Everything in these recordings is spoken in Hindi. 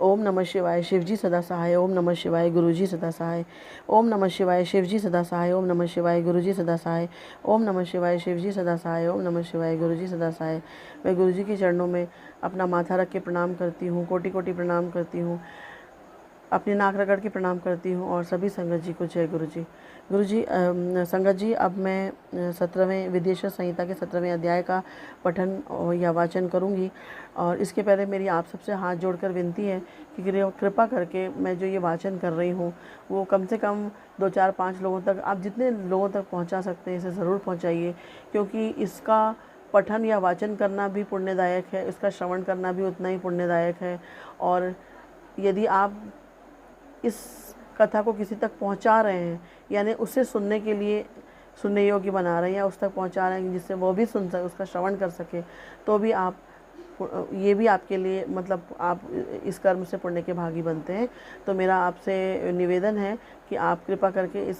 ओम नमः शिवाय शिवजी सदा सहाय। ओम नमः शिवाय गुरुजी सदा सहाय। ओम नमः शिवाय शिवजी सदा सहाय। ओम नमः शिवाय गुरुजी सदा सहाय। ओम नमः शिवाय शिवजी सदा सहाय। ओम नमः शिवाय गुरुजी सदा सहाय। मैं गुरुजी के चरणों में अपना माथा रख के प्रणाम करती हूँ, कोटि कोटि प्रणाम करती हूँ, अपनी नाक रगड़ के प्रणाम करती हूँ और सभी संगत जी को जय गुरु जी। गुरु जी संगत जी, अब मैं 17वें विदेशर संहिता के 17वें अध्याय का पठन या वाचन करूँगी। और इसके पहले मेरी आप सबसे हाथ जोड़कर विनती है कि कृपा करके मैं जो ये वाचन कर रही हूँ वो कम से कम 2, 4, 5 लोगों तक, आप जितने लोगों तक पहुँचा सकते हैं इसे ज़रूर पहुँचाइए, क्योंकि इसका पठन या वाचन करना भी पुण्यदायक है, इसका श्रवण करना भी उतना ही पुण्यदायक है। और यदि आप इस कथा को किसी तक पहुंचा रहे हैं, यानी उसे सुनने के लिए सुनने योग्य बना रहे हैं या उस तक पहुंचा रहे हैं जिससे वो भी सुन सके, उसका श्रवण कर सके, तो भी आप ये भी आपके लिए, मतलब आप इस कर्म से पुण्य के भागी बनते हैं। तो मेरा आपसे निवेदन है कि आप कृपा करके इस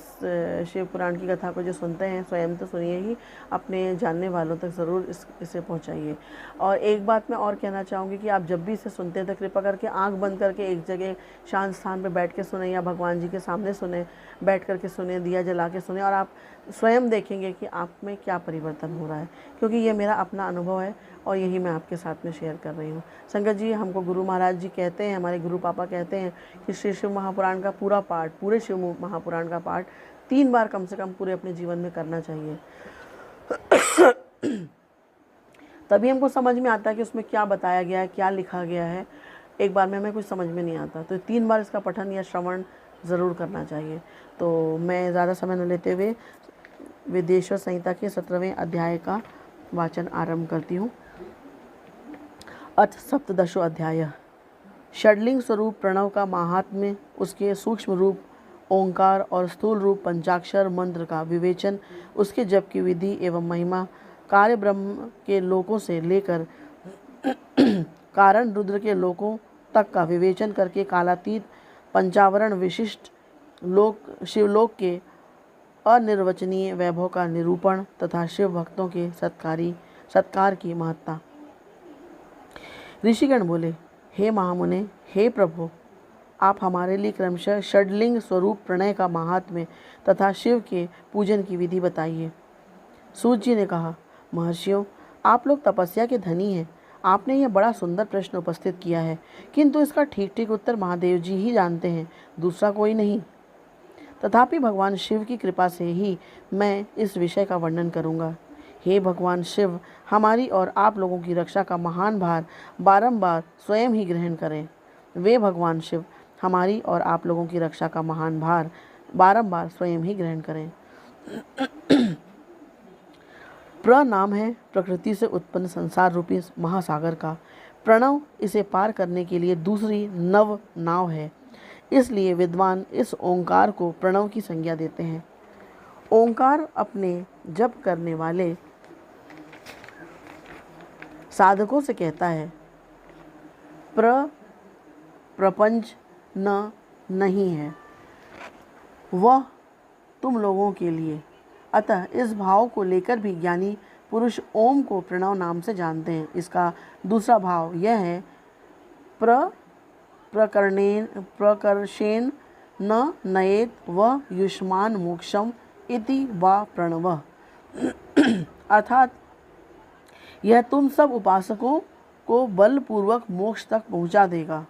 शिव पुराण की कथा को जो सुनते हैं स्वयं तो सुनिए ही, अपने जानने वालों तक ज़रूर इसे पहुंचाइए। और एक बात मैं और कहना चाहूँगी कि आप जब भी इसे सुनते हैं तो कृपा करके आंख बंद करके एक जगह शांत स्थान पर बैठ के सुने या भगवान जी के सामने सुने, बैठ करके सुने, दिया जला के सुने, और आप स्वयं देखेंगे कि आप में क्या परिवर्तन हो रहा है, क्योंकि ये मेरा अपना अनुभव है और यही मैं आपके साथ में शेयर कर रही हूँ। संगत जी, हमको गुरु महाराज जी कहते हैं, हमारे गुरु पापा कहते हैं कि श्री शिव महापुराण का पूरा पाठ, पूरे शिव महापुराण का पाठ 3 बार कम से कम पूरे अपने जीवन में करना चाहिए। तभी हमको समझ में आता है कि उसमें क्या बताया गया है, क्या लिखा गया है। एक बार में हमें कुछ समझ में नहीं आता, तो 3 बार इसका पठन या श्रवण ज़रूर करना चाहिए। तो मैं ज़्यादा समय न लेते हुए विदेशर संहिता के 17वें अध्याय का वाचन आरंभ करती हूँ। अथ सप्तदशो अध्याय। षड्लिंग स्वरूप प्रणव का महात्म्य, उसके सूक्ष्म रूप ओंकार और स्थूल रूप पंचाक्षर मंत्र का विवेचन, उसके जप की विधि एवं महिमा, कार्य ब्रह्म के लोकों से लेकर कारण रुद्र के लोकों तक का विवेचन करके कालातीत पंचावरण विशिष्ट लोक शिवलोक के अनिर्वचनीय वैभव का निरूपण तथा शिव भक्तों के सत्कार की महत्ता। ऋषिगण बोले, हे महामुने, हे प्रभु, आप हमारे लिए क्रमशः षड्लिंग स्वरूप प्रणय का महात्म्य तथा शिव के पूजन की विधि बताइए। सूत जी ने कहा, महर्षियों, आप लोग तपस्या के धनी हैं। आपने यह बड़ा सुंदर प्रश्न उपस्थित किया है, किंतु इसका ठीक ठीक उत्तर महादेव जी ही जानते हैं, दूसरा कोई नहीं। तथापि भगवान शिव की कृपा से ही मैं इस विषय का वर्णन करूंगा। हे भगवान शिव, हमारी और आप लोगों की रक्षा का महान भार बारंबार स्वयं ही ग्रहण करें। वे भगवान शिव हमारी और आप लोगों की रक्षा का महान भार बारंबार स्वयं ही ग्रहण करें। प्र नाम है प्रकृति से उत्पन्न संसार रूपी महासागर का। प्रणव इसे पार करने के लिए दूसरी नव नाव है। इसलिए विद्वान इस ओंकार को प्रणव की संज्ञा देते हैं। ओंकार अपने जप करने वाले साधकों से कहता है, प्रपंच नहीं है वह तुम लोगों के लिए। अतः इस भाव को लेकर भी ज्ञानी पुरुष ओम को प्रणव नाम से जानते हैं। इसका दूसरा भाव यह है, प्रकर्षेण न नयेत व युष्मान मोक्षम इति वा प्रणव। अर्थात यह तुम सब उपासकों को बलपूर्वक मोक्ष तक पहुंचा देगा।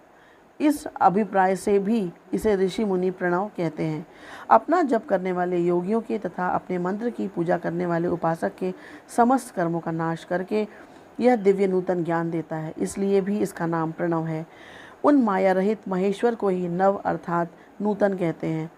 इस अभिप्राय से भी इसे ऋषि मुनि प्रणव कहते हैं। अपना जप करने वाले योगियों के तथा अपने मंत्र की पूजा करने वाले उपासक के समस्त कर्मों का नाश करके यह दिव्य नूतन ज्ञान देता है, इसलिए भी इसका नाम प्रणव है। उन माया रहित महेश्वर को ही नव अर्थात नूतन कहते हैं।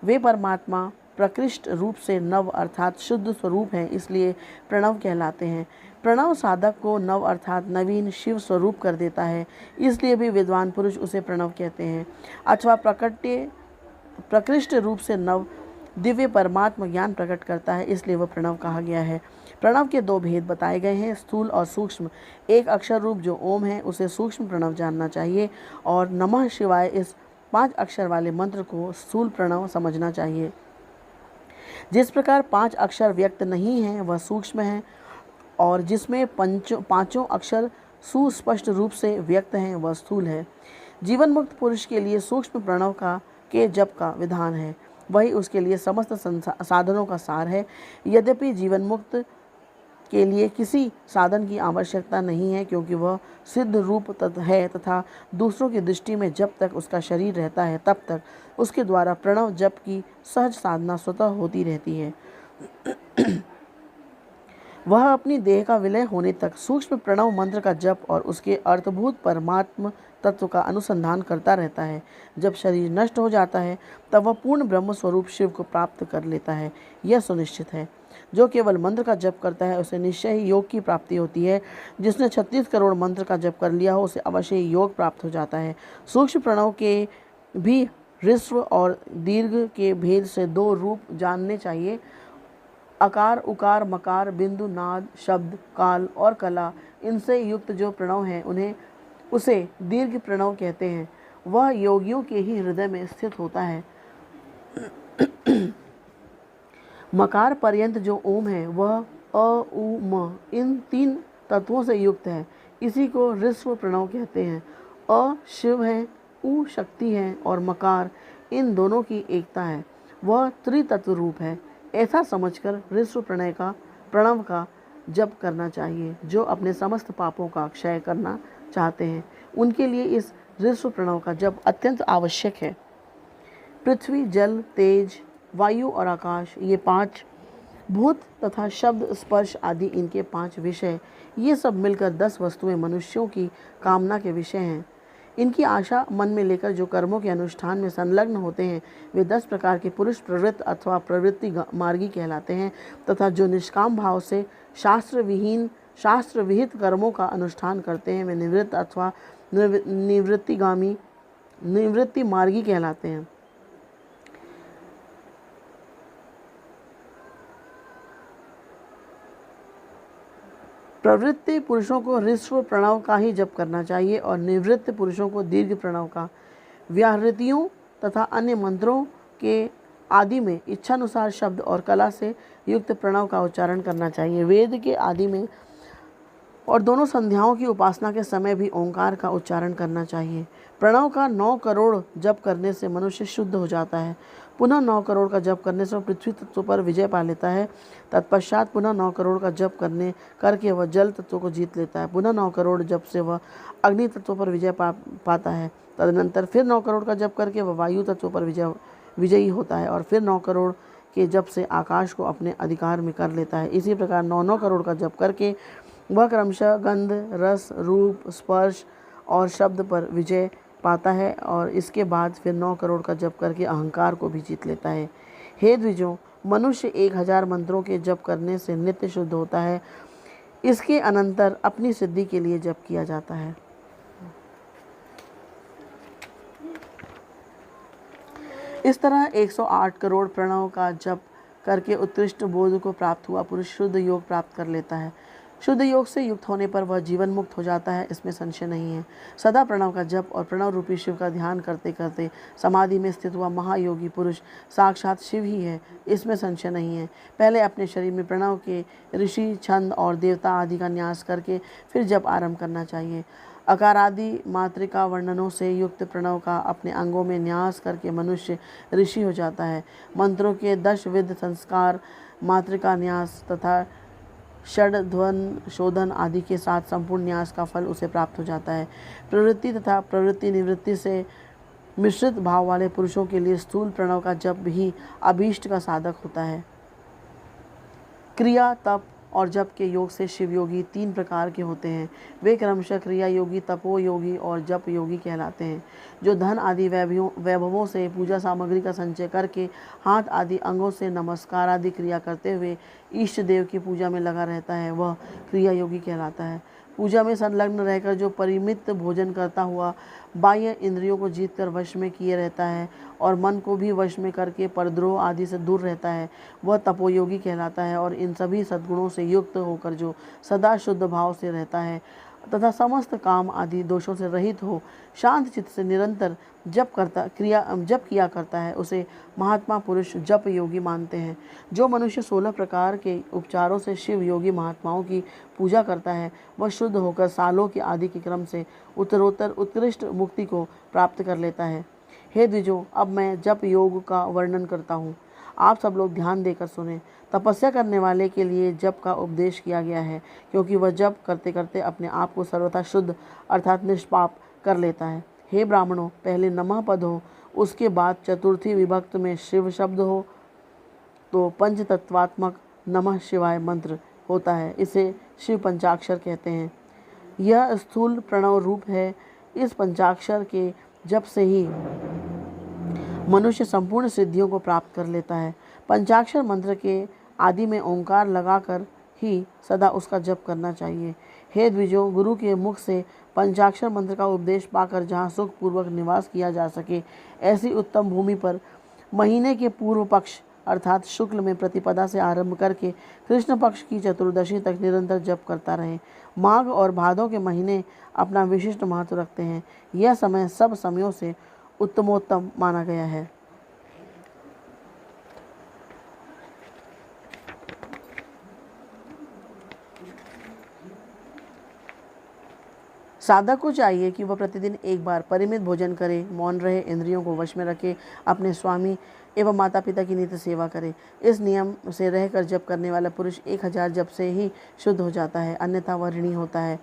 वे परमात्मा प्रकृष्ट रूप से नव अर्थात शुद्ध स्वरूप हैं, इसलिए प्रणव कहलाते हैं। प्रणव साधक को नव अर्थात नवीन शिव स्वरूप कर देता है, इसलिए भी विद्वान पुरुष उसे प्रणव कहते हैं। अथवा प्रकृष्ट रूप से नव दिव्य परमात्मा ज्ञान प्रकट करता है, इसलिए वह प्रणव कहा गया है। प्रणव के 2 भेद बताए गए हैं, स्थूल और सूक्ष्म। एक अक्षर रूप जो ओम है उसे सूक्ष्म प्रणव जानना चाहिए, और नमः शिवाय इस 5 अक्षर वाले मंत्र को स्थूल प्रणव समझना चाहिए। जिस प्रकार 5 अक्षर व्यक्त नहीं हैं वह सूक्ष्म है, और जिसमें पांचों अक्षर सुस्पष्ट रूप से व्यक्त हैं वह स्थूल है। जीवन मुक्त पुरुष के लिए सूक्ष्म प्रणव के जप का विधान है, वही उसके लिए समस्त साधनों का सार है। यद्यपि जीवन मुक्त के लिए किसी साधन की आवश्यकता नहीं है, क्योंकि वह सिद्ध रूप है तथा दूसरों की दृष्टि में जब तक उसका शरीर रहता है तब तक उसके द्वारा प्रणव जप की सहज साधना स्वतः होती रहती है। वह अपनी देह का विलय होने तक सूक्ष्म प्रणव मंत्र का जप और उसके अर्थभूत परमात्म तत्व का अनुसंधान करता रहता है। जब शरीर नष्ट हो जाता है तब वह पूर्ण ब्रह्म स्वरूप शिव को प्राप्त कर लेता है। यह सुनिश्चित है। जो केवल मंत्र का जप करता है उसे निश्चय ही योग की प्राप्ति होती है। जिसने 36 करोड़ मंत्र का जप कर लिया हो उसे अवश्य ही योग प्राप्त हो जाता है। सूक्ष्म प्रणव के भी ह्रस्व और दीर्घ के भेद से 2 रूप जानने चाहिए। अकार, उकार, मकार, बिंदु, नाद, शब्द, काल और कला, इनसे युक्त जो प्रणव है उसे दीर्घ प्रणव कहते हैं। वह योगियों के ही हृदय में स्थित होता है। मकार पर्यंत जो ओम है वह अ, उ, म इन 3 तत्वों से युक्त है। इसी को ह्रस्व प्रणव कहते हैं। अ शिव है, उ शक्ति है और मकार इन दोनों की एकता है। वह त्रितत्व रूप है। ऐसा समझकर ह्रस्व प्रणव का जप करना चाहिए। जो अपने समस्त पापों का क्षय करना चाहते हैं उनके लिए इस ह्रस्व प्रणव का जप अत्यंत आवश्यक है। पृथ्वी, जल, तेज, वायु और आकाश, ये 5 भूत तथा शब्द, स्पर्श आदि इनके 5 विषय, ये सब मिलकर 10 वस्तुएं मनुष्यों की कामना के विषय हैं। इनकी आशा मन में लेकर जो कर्मों के अनुष्ठान में संलग्न होते हैं वे 10 प्रकार के पुरुष प्रवृत्त अथवा प्रवृत्ति मार्गी कहलाते हैं, तथा जो निष्काम भाव से शास्त्र विहित कर्मों का अनुष्ठान करते हैं वे निवृत्त अथवा निवृत्ति मार्गी कहलाते हैं। प्रवृत्ति पुरुषों को ह्रस्व प्रणव का ही जप करना चाहिए और निवृत्त पुरुषों को दीर्घ प्रणव का। व्याहृतियों तथा अन्य मंत्रों के आदि में इच्छानुसार शब्द और कला से युक्त प्रणव का उच्चारण करना चाहिए। वेद के आदि में और दोनों संध्याओं की उपासना के समय भी ओंकार का उच्चारण करना चाहिए। प्रणव का 9 करोड़ जप करने से मनुष्य शुद्ध हो जाता है। पुनः 9 करोड़ का जप करने से वह पृथ्वी तत्व पर विजय पा लेता है। तत्पश्चात पुनः 9 करोड़ का जप करके वह जल तत्व को जीत लेता है। पुनः 9 करोड़ जप से वह अग्नि तत्व पर विजय पाता है। तदनंतर फिर 9 करोड़ का जप करके वह वायु तत्व पर विजयी होता है और फिर 9 करोड़ के जप से आकाश को अपने अधिकार में कर लेता है। इसी प्रकार 9 करोड़ का जप करके वह क्रमशः गंध, रस, रूप, स्पर्श और शब्द पर विजय पाता है और इसके बाद फिर 9 करोड़ का जप करके अहंकार को भी जीत लेता है। हे द्विजों, मनुष्य 1000 मंत्रों के जप करने से नित्य शुद्ध होता है। इसके अनंतर अपनी सिद्धि के लिए जप किया जाता है। इस तरह 108 करोड़ प्रणव का जप करके उत्कृष्ट बोध को प्राप्त हुआ पुरुष शुद्ध योग प्राप्त कर लेता है। शुद्ध योग से युक्त होने पर वह जीवन मुक्त हो जाता है, इसमें संशय नहीं है। सदा प्रणव का जप और प्रणव रूपी शिव का ध्यान करते करते समाधि में स्थित हुआ महायोगी पुरुष साक्षात शिव ही है, इसमें संशय नहीं है। पहले अपने शरीर में प्रणव के ऋषि, छंद और देवता आदि का न्यास करके फिर जप आरंभ करना चाहिए। अकार आदि मातृका वर्णनों से युक्त प्रणव का अपने अंगों में न्यास करके मनुष्य ऋषि हो जाता है। मंत्रों के 10 विध संस्कार, मातृका न्यास तथा षड्ध्वन शोधन आदि के साथ संपूर्ण न्यास का फल उसे प्राप्त हो जाता है। प्रवृत्ति तथा प्रवृत्ति निवृत्ति से मिश्रित भाव वाले पुरुषों के लिए स्थूल प्रणव का जप ही अभीष्ट का साधक होता है। क्रिया, तप और जप के योग से शिव योगी 3 प्रकार के होते हैं। वे क्रमशः क्रिया योगी, तपो योगी और जप योगी कहलाते हैं। जो धन आदि वैभवों से पूजा सामग्री का संचय करके हाथ आदि अंगों से नमस्कार आदि क्रिया करते हुए इष्ट देव की पूजा में लगा रहता है वह क्रिया योगी कहलाता है। पूजा में संलग्न रहकर जो परिमित भोजन करता हुआ बाह्य इंद्रियों को जीतकर वश में किए रहता है और मन को भी वश में करके परद्रोह आदि से दूर रहता है वह तपोयोगी कहलाता है। और इन सभी सद्गुणों से युक्त होकर जो सदा शुद्ध भाव से रहता है तथा समस्त काम आदि दोषों से रहित हो शांत चित्त से निरंतर जप किया करता है, उसे महात्मा पुरुष जप योगी मानते हैं। जो मनुष्य 16 प्रकार के उपचारों से शिव योगी महात्माओं की पूजा करता है, वह शुद्ध होकर सालों के आदि के क्रम से उत्तरोत्तर उत्कृष्ट मुक्ति को प्राप्त कर लेता है। हे द्विजों, अब मैं जप योग का वर्णन करता हूँ। आप सब लोग ध्यान देकर सुने। तपस्या करने वाले के लिए जप का उपदेश किया गया है, क्योंकि वह जप करते करते अपने आप को सर्वथा शुद्ध अर्थात निष्पाप कर लेता है। हे ब्राह्मणों, पहले नमः पद हो, उसके बाद चतुर्थी विभक्त में शिव शब्द हो तो पंचतत्वात्मक नमः शिवाय मंत्र होता है। इसे शिव पंचाक्षर कहते हैं। यह स्थूल प्रणव रूप है। इस पंचाक्षर के जप से ही मनुष्य संपूर्ण सिद्धियों को प्राप्त कर लेता है। पंचाक्षर मंत्र के आदि में ओंकार लगाकर ही सदा उसका जप करना चाहिए। हे द्विजों, गुरु के मुख से पंचाक्षर मंत्र का उपदेश पाकर जहाँ सुख पूर्वक निवास किया जा सके, ऐसी उत्तम भूमि पर महीने के पूर्व पक्ष अर्थात शुक्ल में प्रतिपदा से आरंभ करके कृष्ण पक्ष की चतुर्दशी तक निरंतर जप करता रहे। माघ और भादों के महीने अपना विशिष्ट महत्व रखते हैं। यह समय सब समयों से उत्तमोत्तम माना गया है। साधक को चाहिए कि वह प्रतिदिन एक बार परिमित भोजन करे, मौन रहे, इंद्रियों को वश में रखे, अपने स्वामी एवं माता पिता की नित्य सेवा करे। इस नियम से रहकर जप करने वाला पुरुष 1000 जप से ही शुद्ध हो जाता है, अन्यथा वह ऋणी होता है।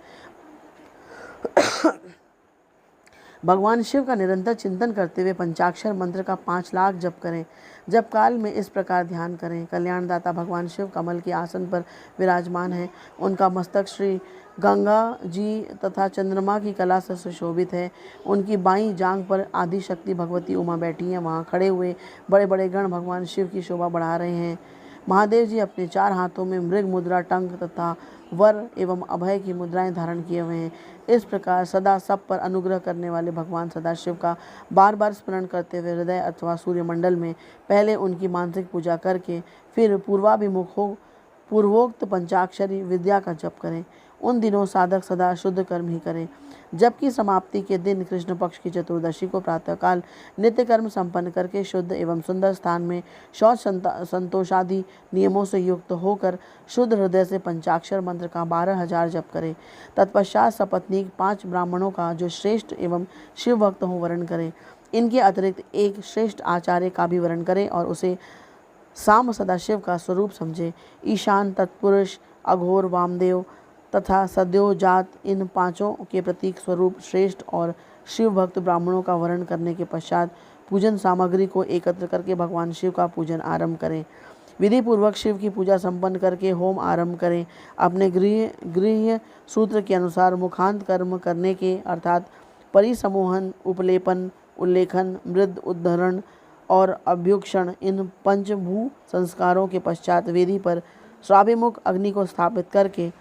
भगवान शिव का निरंतर चिंतन करते हुए पंचाक्षर मंत्र का 5 लाख जप करें। जप काल में इस प्रकार ध्यान करें। कल्याणदाता भगवान शिव कमल के आसन पर विराजमान है। उनका मस्तक श्री गंगा जी तथा चंद्रमा की कला से सुशोभित है। उनकी बाईं जांघ पर आदि शक्ति भगवती उमा बैठी हैं। वहाँ खड़े हुए बड़े बड़े गण भगवान शिव की शोभा बढ़ा रहे हैं। महादेव जी अपने 4 हाथों में मृग मुद्रा, टंक तथा वर एवं अभय की मुद्राएं धारण किए हुए हैं। इस प्रकार सदा सब पर अनुग्रह करने वाले भगवान सदाशिव का बार बार स्मरण करते हुए हृदय अथवा सूर्यमंडल में पहले उनकी मानसिक पूजा करके फिर पूर्वाभिमुख हो पूर्वोक्त पंचाक्षरी विद्या का जप करें। उन दिनों साधक सदा शुद्ध कर्म ही करें। जप की समाप्ति के दिन कृष्ण पक्ष की चतुर्दशी को प्रातःकाल नित्य कर्म संपन्न करके शुद्ध एवं सुंदर स्थान में शौच संतोषादि नियमों से युक्त होकर शुद्ध हृदय से पंचाक्षर मंत्र का 12,000 जप करें। तत्पश्चात सपत्नीक 5 ब्राह्मणों का जो श्रेष्ठ एवं शिव भक्त हो वर्ण करें। इनके अतिरिक्त एक श्रेष्ठ आचार्य का भी वर्ण करें और उसे साम सदाशिव का स्वरूप समझे। ईशान, तत्पुरुष, अघोर, वामदेव तथा सद्यो जात इन 5 के प्रतीक स्वरूप श्रेष्ठ और शिव भक्त ब्राह्मणों का वर्ण करने के पश्चात पूजन सामग्री को एकत्र करके भगवान शिव का पूजन आरंभ करें। विधि पूर्वक शिव की पूजा संपन्न करके होम आरंभ करें। अपने गृह सूत्र के अनुसार मुखांत कर्म करने के अर्थात परिसमोहन, उपलेपन, उल्लेखन, मृद उद्धरण और अभ्युक्षण इन पंचभू संस्कारों के पश्चात वेदी पर स्वाभिमुख अग्नि को स्थापित करके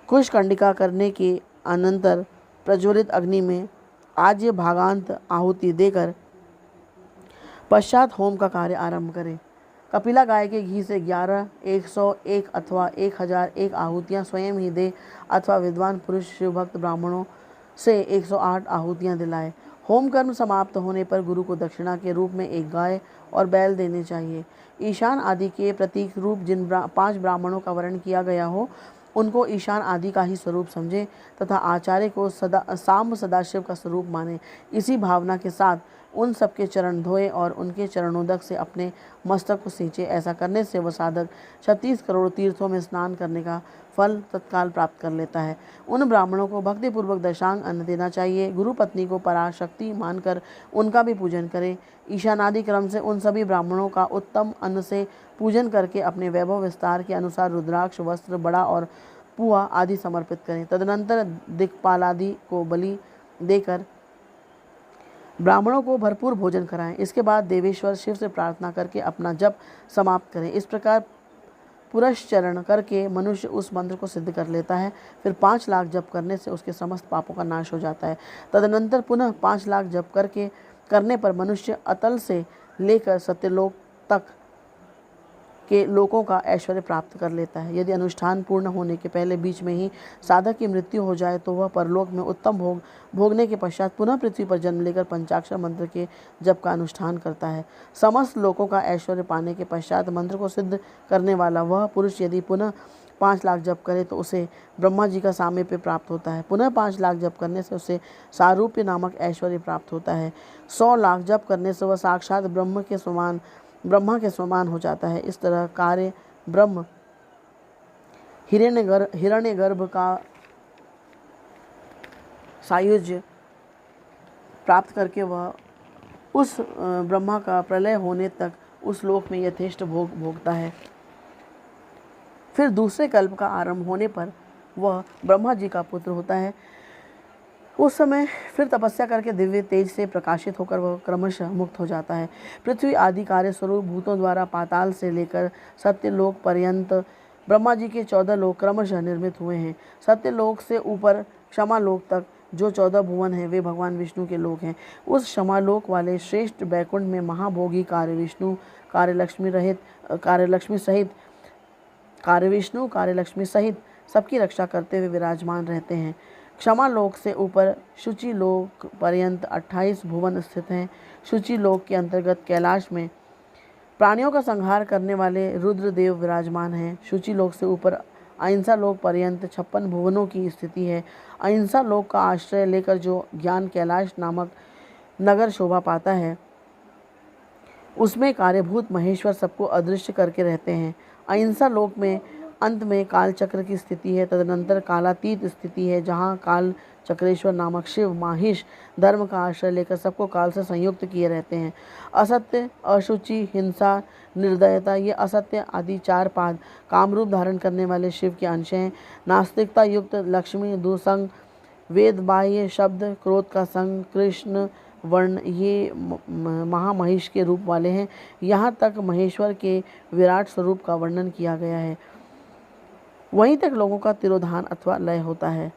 कुशकंडिका करने के अनंतर प्रज्वलित अग्नि में आज्य भागांत आहुति देकर पश्चात होम का कार्य आरंभ करें। कपिला गाय के घी से 11, 101 अथवा 1001 आहुतियाँ स्वयं ही दे अथवा विद्वान पुरुष शिवभक्त ब्राह्मणों से 108 आहुतियाँ दिलाए। होम कर्म समाप्त होने पर गुरु को दक्षिणा के रूप में एक गाय और बैल देने चाहिए। ईशान आदि के प्रतीक रूप जिन 5 ब्राह्मणों का वर्ण किया गया हो उनको ईशान आदि का ही स्वरूप समझे तथा आचार्य को साम सदाशिव का स्वरूप माने। इसी भावना के साथ उन सबके चरण धोए और उनके चरणोदक से अपने मस्तक को सींचे। ऐसा करने से वह साधक 36 करोड़ तीर्थों में स्नान करने का फल तत्काल प्राप्त कर लेता है। उन ब्राह्मणों को भक्तिपूर्वक दशांग अन्न देना चाहिए। गुरु पत्नी को पराशक्ति मानकर उनका भी पूजन करें। ईशानादि क्रम से उन सभी ब्राह्मणों का उत्तम अन्न से पूजन करके अपने वैभव विस्तार के अनुसार रुद्राक्ष, वस्त्र, बड़ा और पुआ आदि समर्पित करें। तदनंतर दिक्पालादि को बलि देकर ब्राह्मणों को भरपूर भोजन कराएं। इसके बाद देवेश्वर शिव से प्रार्थना करके अपना जप समाप्त करें। इस प्रकार पुरश्चरण करके मनुष्य उस मंत्र को सिद्ध कर लेता है। फिर 5 लाख जप करने से उसके समस्त पापों का नाश हो जाता है। तदनंतर पुनः 5 लाख जप करने पर मनुष्य अतल से लेकर सत्यलोक तक के लोकों का ऐश्वर्य प्राप्त कर लेता है। यदि अनुष्ठान पूर्ण होने के पहले बीच में ही साधक की मृत्यु हो जाए तो वह परलोक में उत्तम भोग भोगने के पश्चात पुनः पृथ्वी पर जन्म लेकर पंचाक्षर मंत्र के जप का अनुष्ठान करता है। समस्त लोकों का ऐश्वर्य पाने के पश्चात मंत्र को सिद्ध करने वाला वह पुरुष यदि पुनः 5 लाख जप करे तो उसे ब्रह्मा जी का सामीप्य प्राप्त होता है। पुनः 5 लाख जप करने से उसे सारूप्य नामक ऐश्वर्य प्राप्त होता है। 100 लाख जप करने से वह साक्षात ब्रह्मा के समान हो जाता है। इस तरह कार्य ब्रह्म हिरण्यगर्भ का सायुज्य प्राप्त करके वह उस ब्रह्मा का प्रलय होने तक उस लोक में यथेष्ट भोग भोगता है। फिर दूसरे कल्प का आरंभ होने पर वह ब्रह्मा जी का पुत्र होता है। उस समय फिर तपस्या करके दिव्य तेज से प्रकाशित होकर वह क्रमशः मुक्त हो जाता है। पृथ्वी आदि कार्य स्वरूप भूतों द्वारा पाताल से लेकर सत्यलोक पर्यंत ब्रह्मा जी के 14 लोक क्रमशः निर्मित हुए हैं। सत्यलोक से ऊपर क्षमालोक तक जो 14 भुवन हैं वे भगवान विष्णु के लोक हैं। उस क्षमालोक वाले श्रेष्ठ बैकुंठ में महाभोगी कार्यलक्ष्मी सहित सबकी रक्षा करते हुए विराजमान रहते हैं। क्षमा लोक से ऊपर शुचि लोक पर्यंत 28 भुवन स्थित हैं। शुचि लोक के अंतर्गत कैलाश में प्राणियों का संहार करने वाले रुद्रदेव विराजमान हैं। शुचि लोक से ऊपर अहिंसा लोक पर्यंत 56 भुवनों की स्थिति है। अहिंसा लोक का आश्रय लेकर जो ज्ञान कैलाश नामक नगर शोभा पाता है उसमें कार्यभूत महेश्वर सबको अदृश्य करके रहते हैं। अहिंसा लोक में अंत में काल चक्र की स्थिति है। तदनंतर कालातीत स्थिति है जहाँ काल चक्रेश्वर नामक शिव माहिष धर्म का आश्रय लेकर सबको काल से संयुक्त किए रहते हैं। असत्य, अशुचि, हिंसा, निर्दयता ये असत्य आदि 4 पाद कामरूप धारण करने वाले शिव के अंश हैं। नास्तिकता युक्त लक्ष्मी दुसंग, वेद बाह्य शब्द, क्रोध का संग, कृष्ण वर्ण ये महामहिष के रूप वाले हैं। यहाँ तक महेश्वर के विराट स्वरूप का वर्णन किया गया है। वहीं तक लोगों का तिरोधान अथवा लय होता है।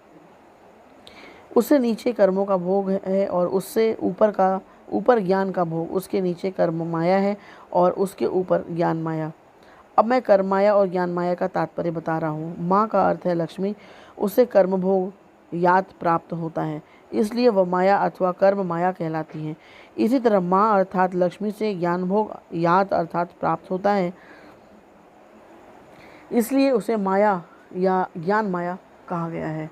उससे नीचे कर्मों का भोग है और उससे ऊपर ज्ञान का भोग। उसके नीचे कर्म माया है और उसके ऊपर ज्ञान माया। अब मैं कर्म माया और ज्ञान माया का तात्पर्य बता रहा हूँ। माँ का अर्थ है लक्ष्मी, उससे कर्म भोग यात प्राप्त होता है, इसलिए वह माया अथवा कर्म माया कहलाती है। इसी तरह माँ अर्थात लक्ष्मी से ज्ञान भोग यात अर्थात प्राप्त होता है, इसलिए उसे माया या ज्ञान माया कहा गया है।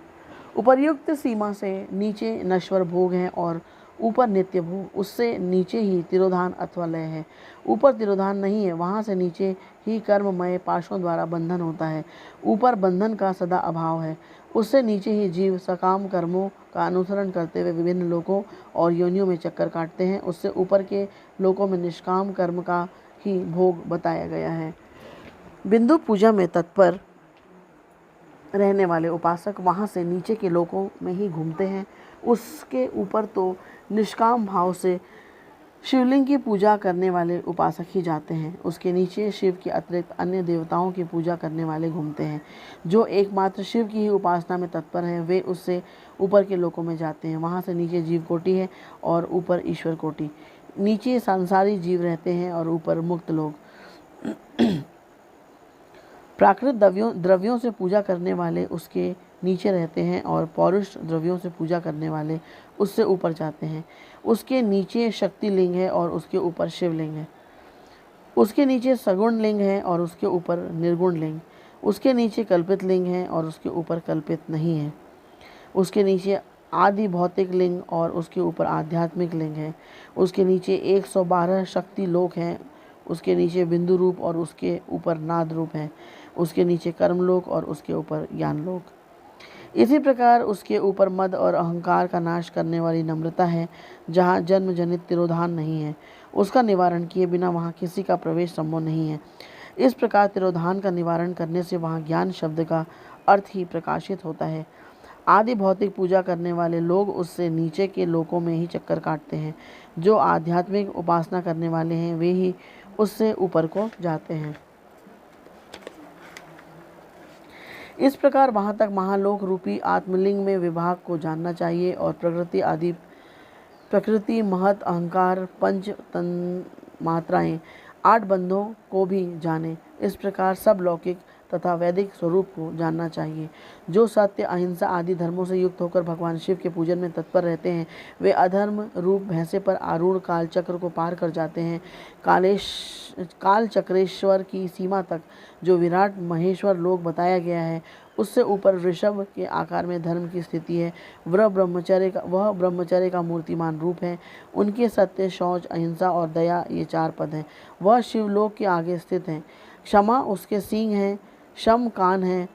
उपर्युक्त सीमा से नीचे नश्वर भोग हैं और ऊपर नित्य भोग। उससे नीचे ही तिरोधान अथवा लय है। ऊपर तिरोधान नहीं है, वहाँ से नीचे ही कर्ममय पाशों द्वारा बंधन होता है। ऊपर बंधन का सदा अभाव है। उससे नीचे ही जीव सकाम कर्मों का अनुसरण करते हुए विभिन्न लोकों और योनियों में चक्कर काटते हैं। उससे ऊपर के लोकों में निष्काम कर्म का ही भोग बताया गया है। बिंदु पूजा में तत्पर रहने वाले उपासक वहाँ से नीचे के लोकों में ही घूमते हैं। उसके ऊपर तो निष्काम भाव से शिवलिंग की पूजा करने वाले उपासक ही जाते हैं। उसके नीचे शिव के अतिरिक्त अन्य देवताओं की पूजा करने वाले घूमते हैं। जो एकमात्र शिव की ही उपासना में तत्पर हैं वे उससे ऊपर के लोकों में जाते हैं। वहाँ से नीचे जीव कोटि है और ऊपर ईश्वर कोटि। नीचे संसारी जीव रहते हैं और ऊपर मुक्त लोग। प्राकृत द्रव्यों से पूजा करने वाले उसके नीचे रहते हैं और पौरुष द्रव्यों से पूजा करने वाले उससे ऊपर जाते हैं। उसके नीचे शक्ति लिंग है और उसके ऊपर शिवलिंग है। उसके नीचे सगुण लिंग है और उसके ऊपर निर्गुण लिंग। उसके नीचे कल्पित लिंग है और उसके ऊपर कल्पित नहीं है। उसके नीचे आदि भौतिक लिंग और उसके ऊपर आध्यात्मिक लिंग है। उसके नीचे 112 शक्ति लोक हैं। उसके नीचे बिंदु रूप और उसके ऊपर नाद रूप है। उसके नीचे कर्मलोक और उसके ऊपर ज्ञान लोक। इसी प्रकार उसके ऊपर मद और अहंकार का नाश करने वाली नम्रता है, जहाँ जन्म जनित तिरोधान नहीं है। उसका निवारण किए बिना वहाँ किसी का प्रवेश संभव नहीं है। इस प्रकार तिरोधान का निवारण करने से वहाँ ज्ञान शब्द का अर्थ ही प्रकाशित होता है। आदि भौतिक पूजा करने वाले लोग उससे नीचे के लोकों में ही चक्कर काटते हैं। जो आध्यात्मिक उपासना करने वाले हैं वे ही उससे ऊपर को जाते हैं। इस प्रकार वहाँ तक महालोक रूपी आत्मलिंग में विभाग को जानना चाहिए और प्रकृति महत अहंकार पंच तन मात्राएं 8 बंधों को भी जाने। इस प्रकार सब लौकिक तथा वैदिक स्वरूप को जानना चाहिए। जो सत्य, अहिंसा आदि धर्मों से युक्त होकर भगवान शिव के पूजन में तत्पर रहते हैं, वे अधर्म रूप भैंसे पर आरूढ़ कालचक्र को पार कर जाते हैं। कालचक्रेश्वर की सीमा तक जो विराट महेश्वर लोक बताया गया है, उससे ऊपर वृषभ के आकार में धर्म की स्थिति है। वह ब्रह्मचर्य का मूर्तिमान रूप है। उनके सत्य, शौच, अहिंसा और दया ये 4 पद हैं। वह शिवलोक के आगे स्थित हैं। क्षमा उसके सींग हैं, शम कान हैं।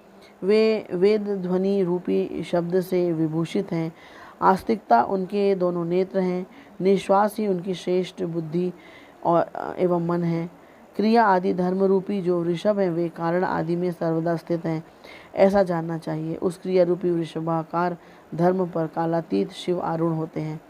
वे वेद ध्वनि रूपी शब्द से विभूषित हैं। आस्तिकता उनके दोनों नेत्र हैं। निश्वास ही उनकी श्रेष्ठ बुद्धि और एवं मन है। क्रिया आदि धर्म रूपी जो वृषभ हैं, वे कारण आदि में सर्वदा स्थित हैं, ऐसा जानना चाहिए। उस क्रिया रूपी वृषभाकार धर्म पर कालातीत शिव आरूढ़ होते हैं।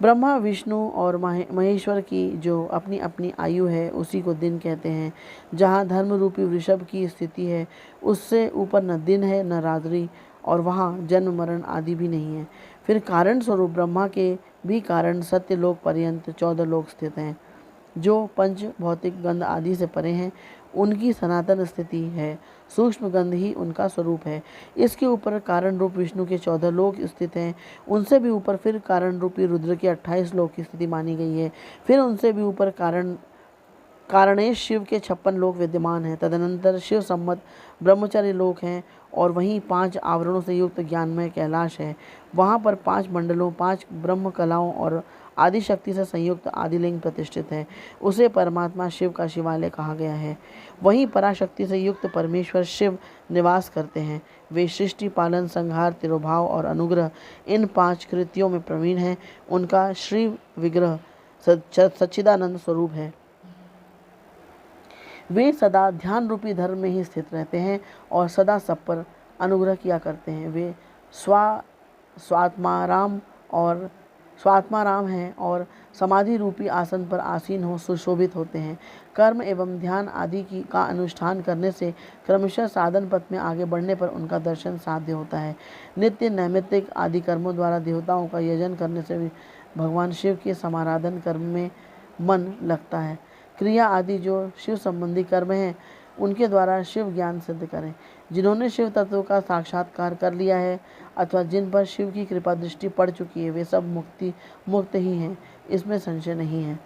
ब्रह्मा, विष्णु और महेश्वर की जो अपनी अपनी आयु है, उसी को दिन कहते हैं। जहाँ धर्म रूपी वृषभ की स्थिति है, उससे ऊपर न दिन है न रात्रि, और वहाँ जन्म मरण आदि भी नहीं है। फिर कारण स्वरूप ब्रह्मा के भी कारण सत्यलोक पर्यंत 14 लोक स्थित हैं, जो पंच भौतिक गंध आदि से परे हैं। उनकी सनातन स्थिति है। सूक्ष्म गंध ही उनका स्वरूप है। इसके ऊपर कारण रूप विष्णु के 14 लोक स्थित हैं। उनसे भी ऊपर फिर कारण रूपी रुद्र के 28 लोक की स्थिति मानी गई है। फिर उनसे भी ऊपर कारणेश शिव के 56 लोक विद्यमान हैं। तदनंतर शिव सम्मत ब्रह्मचारी लोक हैं, और वहीं 5 आवरणों से युक्त ज्ञानमय कैलाश है। वहाँ पर 5 मंडलों, 5 ब्रह्म कलाओं और आदि शक्ति से संयुक्त आदिलिंग प्रतिष्ठित है। उसे परमात्मा शिव का शिवालय कहा गया है। वहीं पराशक्ति से युक्त परमेश्वर शिव निवास करते हैं। वे सृष्टि, पालन, संहार, तिरोभाव और अनुग्रह इन 5 कृत्यों में प्रवीण हैं। उनका श्री विग्रह सच्चिदानंद स्वरूप है। वे सदा ध्यान रूपी धर्म में ही स्थित रहते हैं और सदा सब पर अनुग्रह किया करते हैं। वे स्वात्माराम हैं और समाधि रूपी आसन पर आसीन हो सुशोभित होते हैं। कर्म एवं ध्यान आदि का अनुष्ठान करने से क्रमशः साधन पथ में आगे बढ़ने पर उनका दर्शन साध्य होता है। नित्य नैमित्तिक आदि कर्मों द्वारा देवताओं का यजन करने से भी भगवान शिव के समाराधन कर्म में मन लगता है। क्रिया आदि जो शिव संबंधी कर्म हैं, उनके द्वारा शिव ज्ञान सिद्ध करें। जिन्होंने शिव तत्व का साक्षात्कार कर लिया है अथवा जिन पर शिव की कृपा दृष्टि पड़ चुकी है, वे सब मुक्त ही हैं, इसमें संशय नहीं है।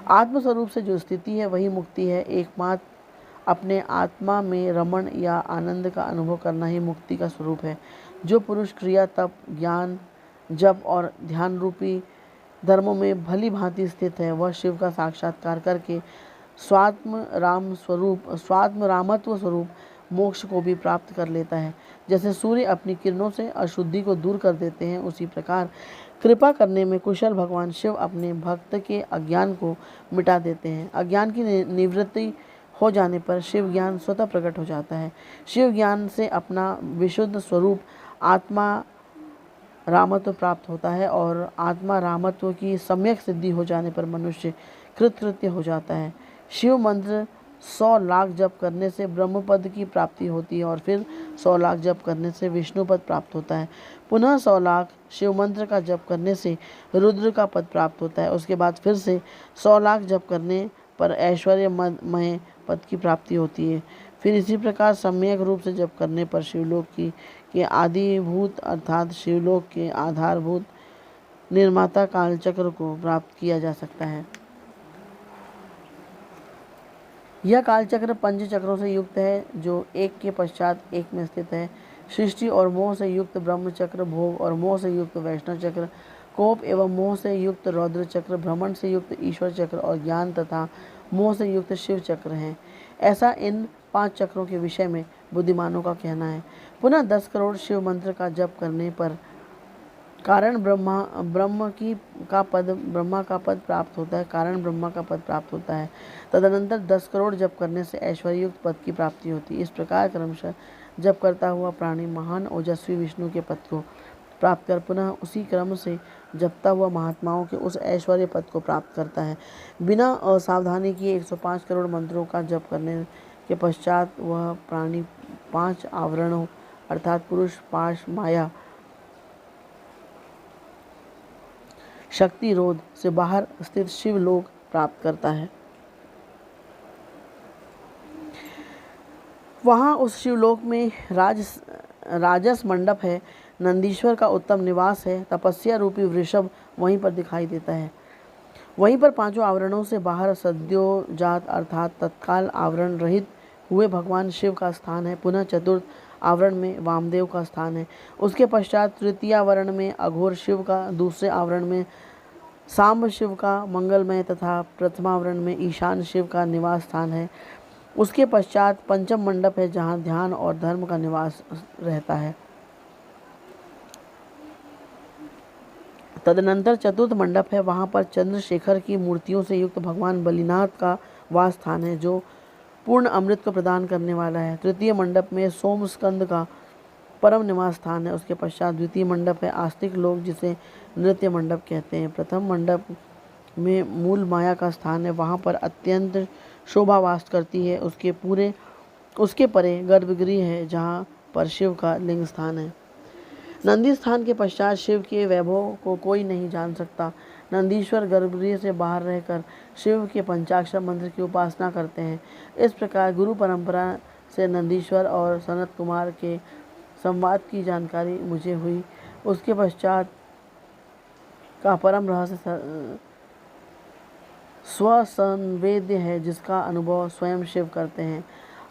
आत्मस्वरूप से जो स्थिति है वही मुक्ति है। एकमात्र अपने आत्मा में रमण या आनंद का अनुभव करना ही मुक्ति का स्वरूप है। जो पुरुष क्रिया, तप, ज्ञान, जप और ध्यान रूपी धर्मों में भली भांति स्थित है, वह शिव का साक्षात्कार करके स्वात्म रामत्व स्वरूप मोक्ष को भी प्राप्त कर लेता है। जैसे सूर्य अपनी किरणों से अशुद्धि को दूर कर देते हैं, उसी प्रकार कृपा करने में कुशल भगवान शिव अपने भक्त के अज्ञान को मिटा देते हैं। अज्ञान की निवृत्ति हो जाने पर शिव ज्ञान स्वतः प्रकट हो जाता है। शिव ज्ञान से अपना विशुद्ध स्वरूप आत्मा रामत्व प्राप्त होता है, और आत्मा रामत्व की सम्यक सिद्धि हो जाने पर मनुष्य कृतकृत्य हो जाता है। शिव मंत्र 100 लाख जप करने से ब्रह्म पद की प्राप्ति होती है, और फिर 100 लाख जप करने से विष्णु पद प्राप्त होता है। पुनः 100 लाख शिव मंत्र का जप करने से रुद्र का पद प्राप्त होता है। उसके बाद फिर से 100 लाख जप करने पर ऐश्वर्यमय पद की प्राप्ति होती है। फिर इसी प्रकार सम्यक रूप से जप करने पर शिवलोक के आदिभूत अर्थात शिवलोक के आधारभूत निर्माता कालचक्र को प्राप्त किया जा सकता है। यह कालचक्र पंच चक्रों से युक्त है, जो एक के पश्चात एक में स्थित है। सृष्टि और मोह से युक्त ब्रह्म चक्र, भोग और मोह से युक्त वैष्णव चक्र, कोप एवं मोह से युक्त रौद्र चक्र, भ्रमण से युक्त ईश्वर चक्र और ज्ञान तथा मोह से युक्त शिव चक्र हैं। ऐसा इन 5 चक्रों के विषय में बुद्धिमानों का कहना है। पुनः 10 करोड़ शिव मंत्र का जप करने पर कारण ब्रह्मा का पद प्राप्त होता है। कारण ब्रह्मा का पद प्राप्त होता है। तदनंतर 10 करोड़ जप करने से ऐश्वर्ययुक्त पद की प्राप्ति होती है। इस प्रकार क्रमशः जप करता हुआ प्राणी महान ओजस्वी विष्णु के पद को प्राप्त कर पुनः उसी क्रम से जपता हुआ महात्माओं के उस ऐश्वर्य पद को प्राप्त करता है। बिना असावधानी किए 105 करोड़ मंत्रों का जप करने के पश्चात वह प्राणी 5 आवरणों अर्थात पुरुष, पाश, माया, शक्ति, रोध से बाहर स्थित शिवलोक प्राप्त करता है। वहाँ उस शिवलोक में राजस मंडप है, नंदीश्वर का उत्तम निवास है, तपस्या रूपी वृषभ वहीं पर दिखाई देता है। वहीं पर पांचों आवरणों से बाहर सद्योजात अर्थात तत्काल आवरण रहित हुए भगवान शिव का स्थान है। पुनः चतुर्थ आवरण में वामदेव का स्थान है। उसके पश्चात तृतीय आवरण में अघोर शिव का, दूसरे आवरण में सांब शिव का मंगलमय तथा प्रथमावरण में ईशान शिव का निवास स्थान है। उसके पश्चात पंचम मंडप है, जहाँ ध्यान और धर्म का निवास रहता है। तदनंतर चतुर्थ मंडप है, वहाँ पर चंद्रशेखर की मूर्तियों से युक्त भगवान बलिनाथ का वास स्थान है, जो पूर्ण अमृत को प्रदान करने वाला है। तृतीय मंडप में सोम स्कंद का परम निवास स्थान है। उसके पश्चात द्वितीय मंडप है आस्तिक लोक, जिसे नृत्य मंडप कहते हैं। प्रथम मंडप में मूल माया का स्थान है, वहाँ पर अत्यंत शोभा वास करती है। उसके परे गर्भगृह है, जहाँ पर शिव का लिंग स्थान है। नंदी स्थान के पश्चात शिव के वैभव को कोई नहीं जान सकता। नंदीश्वर गर्भगृह से बाहर रहकर शिव के पंचाक्षर मंत्र की उपासना करते हैं। इस प्रकार गुरु परंपरा से नंदीश्वर और सनत कुमार के संवाद की जानकारी मुझे हुई। उसके पश्चात का परम रहस्य स्वसंवेद्य है, जिसका अनुभव स्वयं शिव करते हैं।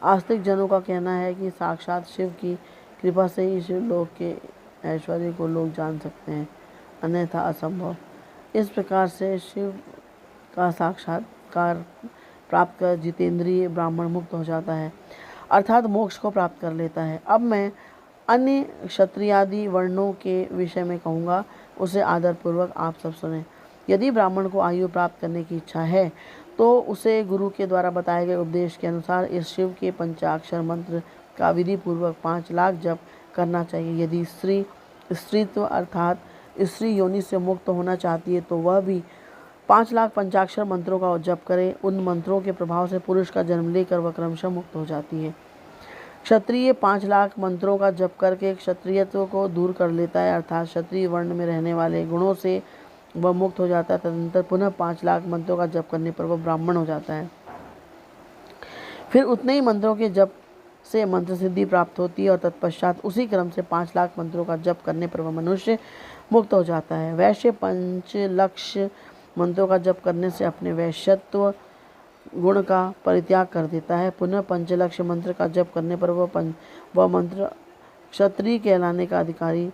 आस्तिक जनों का कहना है कि साक्षात शिव की कृपा से ही शिवलोक के ऐश्वर्य को लोग जान सकते हैं, अन्यथा असंभव। इस प्रकार से शिव का साक्षात्कार प्राप्त कर जितेंद्रिय ब्राह्मण मुक्त हो जाता है, अर्थात मोक्ष को प्राप्त कर लेता है। अब मैं अन्य क्षत्रियादि वर्णों के विषय में कहूँगा, उसे आदरपूर्वक आप सब सुने। यदि ब्राह्मण को आयु प्राप्त करने की इच्छा है तो उसे गुरु के द्वारा बताए गए उपदेश के अनुसार इस शिव के पंचाक्षर मंत्र का विधि पूर्वक 5 लाख जप करना चाहिए। यदि स्त्रीत्व अर्थात स्त्री योनि से मुक्त होना चाहती है तो वह भी 5 लाख पंचाक्षर मंत्रों का जप करे। उन मंत्रों के प्रभाव से पुरुष का जन्म लेकर वह क्रमशः मुक्त हो जाती है। क्षत्रिय 5 लाख मंत्रों का जप करके क्षत्रियत्व को दूर कर लेता है, अर्थात क्षत्रिय वर्ण में रहने वाले गुणों से वह मुक्त हो जाता है। तदनंतर पुनः 5 लाख मंत्रों का जप करने पर वह ब्राह्मण हो जाता है। फिर उतने ही मंत्रों के जप से मंत्र सिद्धि प्राप्त होती है और तत्पश्चात उसी क्रम से 5 लाख मंत्रों का जप करने पर वह मनुष्य मुक्त हो जाता है। वैश्य 5 लक्ष मंत्रों का जप करने से अपने वैश्यत्व गुण का परित्याग कर देता है। पुनः 5 लक्ष मंत्र का जप करने पर वह मंत्र क्षत्रिय कहलाने का अधिकारी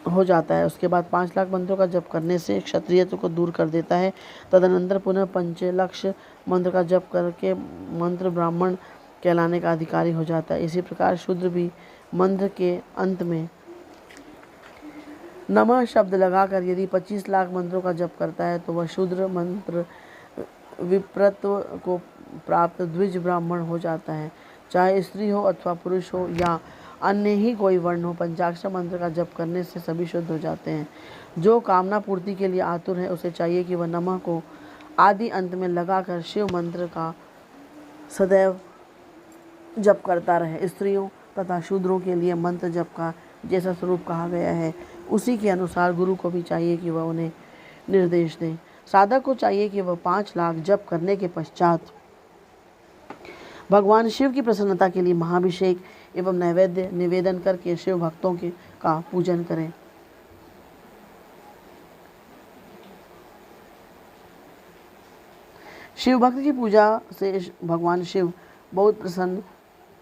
हो जाता है। उसके बाद 5 लाख मंत्रों का जप करने से क्षत्रियत्व को दूर कर देता है। तदनंतर पुनः 5 लक्ष मंत्र का जप करके मंत्र ब्राह्मण कहलाने का अधिकारी हो जाता है। इसी प्रकार शूद्र भी मंत्र के अंत में नमः शब्द लगाकर यदि 25 लाख मंत्रों का जप करता है तो वह शूद्र मंत्र विप्रत्व को प्राप्त द्विज ब्राह्मण हो जाता है। चाहे स्त्री हो अथवा पुरुष हो या अन्य ही कोई वर्ण हो, पंचाक्षर मंत्र का जप करने से सभी शुद्ध हो जाते हैं। जो कामना पूर्ति के लिए आतुर है उसे चाहिए कि वह नमः को आदि अंत में लगाकर शिव मंत्र का सदैव जप करता रहे। स्त्रियों तथा शूद्रों के लिए मंत्र जप का जैसा स्वरूप कहा गया है उसी के अनुसार गुरु को भी चाहिए कि वह उन्हें निर्देश दें। साधक को चाहिए कि वह 5 लाख जप करने के पश्चात भगवान शिव की प्रसन्नता के लिए महाभिषेक एवं नैवेद्य निवेदन करके शिव भक्तों का पूजन करें। शिव भक्त की पूजा से भगवान शिव बहुत प्रसन्न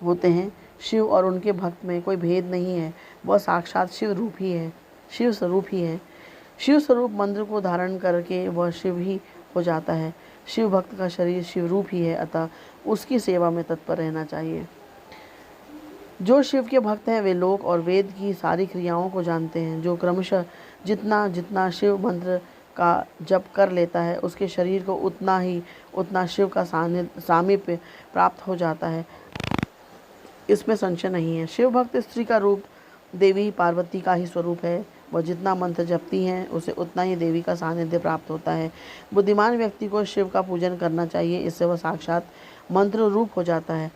होते हैं। शिव और उनके भक्त में कोई भेद नहीं है, वह साक्षात शिव रूप ही है, शिव स्वरूप ही है। शिव स्वरूप मंत्र को धारण करके वह शिव ही हो जाता है। शिव भक्त का शरीर शिव रूप ही है, अतः उसकी सेवा में तत्पर रहना चाहिए। जो शिव के भक्त हैं वे लोक और वेद की सारी क्रियाओं को जानते हैं। जो क्रमशः जितना जितना शिव मंत्र का जप कर लेता है उसके शरीर को उतना शिव का सामीप्य प्राप्त हो जाता है, इसमें संशय नहीं है। शिव भक्त स्त्री का रूप देवी पार्वती का ही स्वरूप है। वह जितना मंत्र जपती हैं उसे उतना ही देवी का सानिध्य प्राप्त होता है। बुद्धिमान व्यक्ति को शिव का पूजन करना चाहिए, इससे वह साक्षात मंत्र रूप हो जाता है।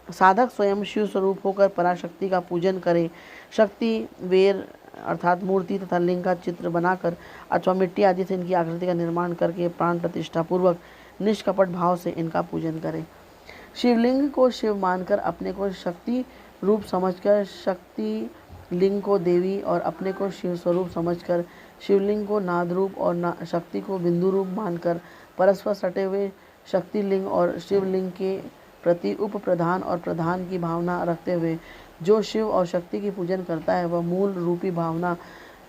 साधक स्वयं शिव स्वरूप होकर पराशक्ति का पूजन करे। शक्ति वेर अर्थात मूर्ति तथा लिंग का चित्र बनाकर अथवा मिट्टी आदि से इनकी आकृति का निर्माण करके प्राण प्रतिष्ठा पूर्वक निष्कपट भाव से इनका पूजन करें। शिवलिंग को शिव मानकर अपने को शक्ति रूप समझकर शक्ति लिंग को देवी और अपने को शिव स्वरूप समझकर शिवलिंग को नाद रूप और शक्ति को बिंदु रूप मानकर परस्पर सटे हुए शक्ति लिंग और शिवलिंग के प्रति उप प्रधान और प्रधान की भावना रखते हुए जो शिव और शक्ति की पूजन करता है वह मूल रूपी भावना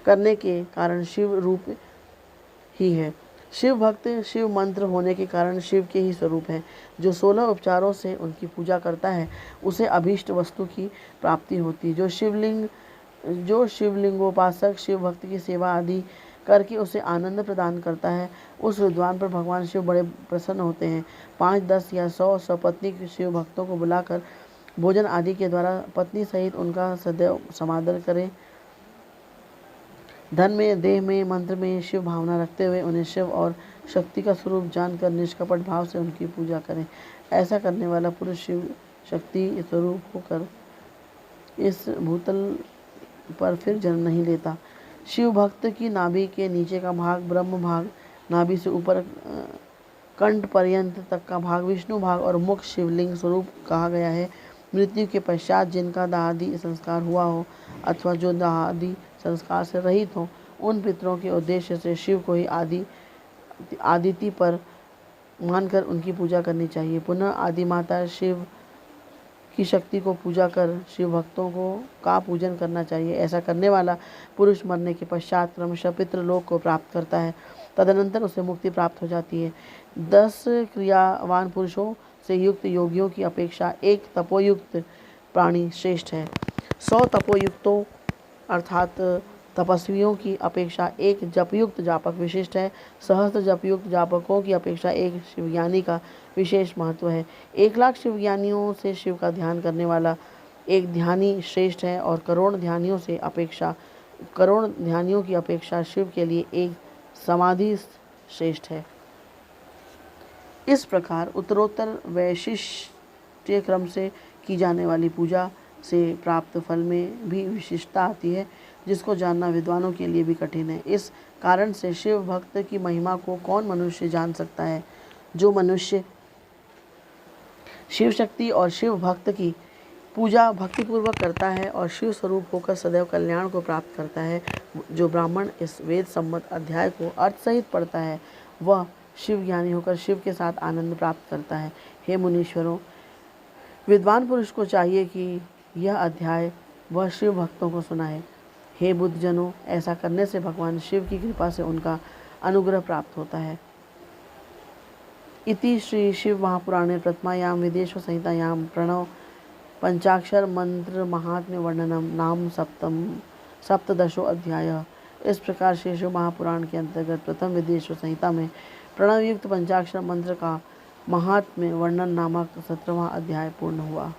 करने के कारण शिव रूप ही है। शिव भक्त शिव मंत्र होने के कारण शिव के ही स्वरूप है। जो 16 उपचारों से उनकी पूजा करता है उसे अभीष्ट वस्तु की प्राप्ति होती है। जो शिवलिंगोपासक शिव भक्त की सेवा आदि करके उसे आनंद प्रदान करता है उस विद्वान पर भगवान शिव बड़े प्रसन्न होते हैं। 5, 10 या 100 सपत्नी शिव भक्तों को बुलाकर भोजन आदि के द्वारा पत्नी सहित उनका सदैव समादर करें। धन में, देह में, मंत्र में शिव भावना रखते हुए उन्हें शिव और शक्ति का स्वरूप जानकर निष्कपट भाव से उनकी पूजा करें। ऐसा करने वाला पुरुष शिव शक्ति स्वरूप होकर इस भूतल पर फिर जन्म नहीं लेता। शिव भक्त की नाभि के नीचे का भाग ब्रह्म भाग, नाभि से ऊपर कंठ पर्यंत तक का भाग विष्णु भाग और मुख शिवलिंग स्वरूप कहा गया है। मृत्यु के पश्चात जिनका दाहादि संस्कार हुआ हो अथवा जो दाहादि संस्कार से रहित हो उन पितरों के उद्देश्य से शिव को ही आदिति पर मानकर उनकी पूजा करनी चाहिए। पुनः आदि माता शिव की शक्ति को पूजा कर शिव भक्तों का पूजन करना चाहिए। ऐसा करने वाला पुरुष मरने के पश्चात क्रमशः पितृलोक को प्राप्त करता है। तदनंतर उसे मुक्ति प्राप्त हो जाती है। 10 क्रियावान पुरुषों से युक्त योगियों की अपेक्षा एक तपोयुक्त प्राणी श्रेष्ठ है। 100 तपोयुक्तों अर्थात तपस्वियों की अपेक्षा एक जपयुक्त जापक विशिष्ट है। सहस्त्र जपयुक्त जापकों की अपेक्षा एक शिवज्ञानी का विशेष महत्व है। 1 लाख शिवज्ञानियों से शिव का ध्यान करने वाला एक ध्यानी श्रेष्ठ है और करोड़ ध्यानियों की अपेक्षा शिव के लिए एक समाधि श्रेष्ठ है। इस प्रकार उत्तरोत्तर वैशिष्ट्य क्रम से की जाने वाली पूजा से प्राप्त फल में भी विशिष्टता आती है जिसको जानना विद्वानों के लिए भी कठिन है। इस कारण से शिव भक्त की महिमा को कौन मनुष्य जान सकता है। जो मनुष्य शिव शक्ति और शिव भक्त की पूजा भक्तिपूर्वक करता है और शिव स्वरूप होकर सदैव कल्याण को प्राप्त करता है, जो ब्राह्मण इस वेद सम्मत अध्याय को अर्थ सहित पढ़ता है वह शिव ज्ञानी होकर शिव के साथ आनंद प्राप्त करता है। हे मुनीश्वरों, विद्वान पुरुष को चाहिए कि यह अध्याय वह शिव भक्तों को सुनाए। हे बुद्धजनों, ऐसा करने से भगवान शिव की कृपा से उनका अनुग्रह प्राप्त होता है। इति श्री शिव महापुराणे प्रथमायाम विदेश संहितायां प्रणव पंचाक्षर मंत्र महात्म्य वर्णनम नाम सप्तदशो अध्याय। इस प्रकार श्री शिव महापुराण के अंतर्गत प्रथम विदेश संहिता में प्रणवयुक्त पंचाक्षर मंत्र का महात्म्य वर्णन नामक 17वां अध्याय पूर्ण हुआ।